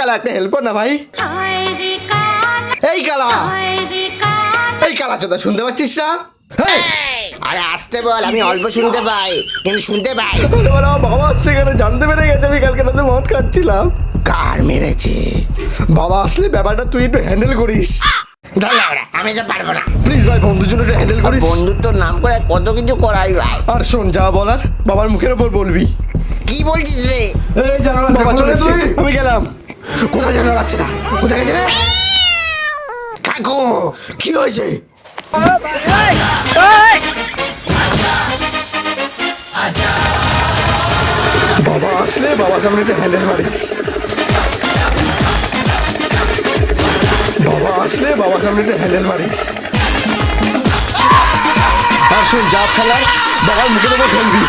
কালা একটা হেল্প কর না ভাই। এই কালা, এই কালা চোদা শুনতে পাচ্ছিস না? আরে আসতে বল, আমি অল্প শুনতে পাই কিন্তু শুনতে পাই। বাবা আসছে এখানে, জানতে পেরে গেছে আমি কালকে রাতে মদ খাচ্ছিলাম। কার মেরেছে? বাবা আসলে ব্যাপারটা তুই একটু হ্যান্ডেল করিস। আমি তো পারবো না। প্লিজ ভাই, বন্ধুর জন্য একটু হ্যান্ডেল করিস। বন্ধুত্বর নাম করে কত কিছু করাই ভাই। আর শোন, যা বলার বাবার মুখের ওপর বলবি। কি বলছিস রে? এই জানালা বাবা চলে এসেছে, আমি গেলাম। কোথায় জানো বাচ্চাটা? কোথায় গেছে রে? কাকু কি হয়েছে? বাবা আসলে বাবা সামনে একটু হ্যান্ডেল মারিস। বাবা আসলে বাবা সামনে একটু হ্যান্ডেল মারিস। আর শোন, যা ফেলার বাবার মুখের ওপর ফেলবি।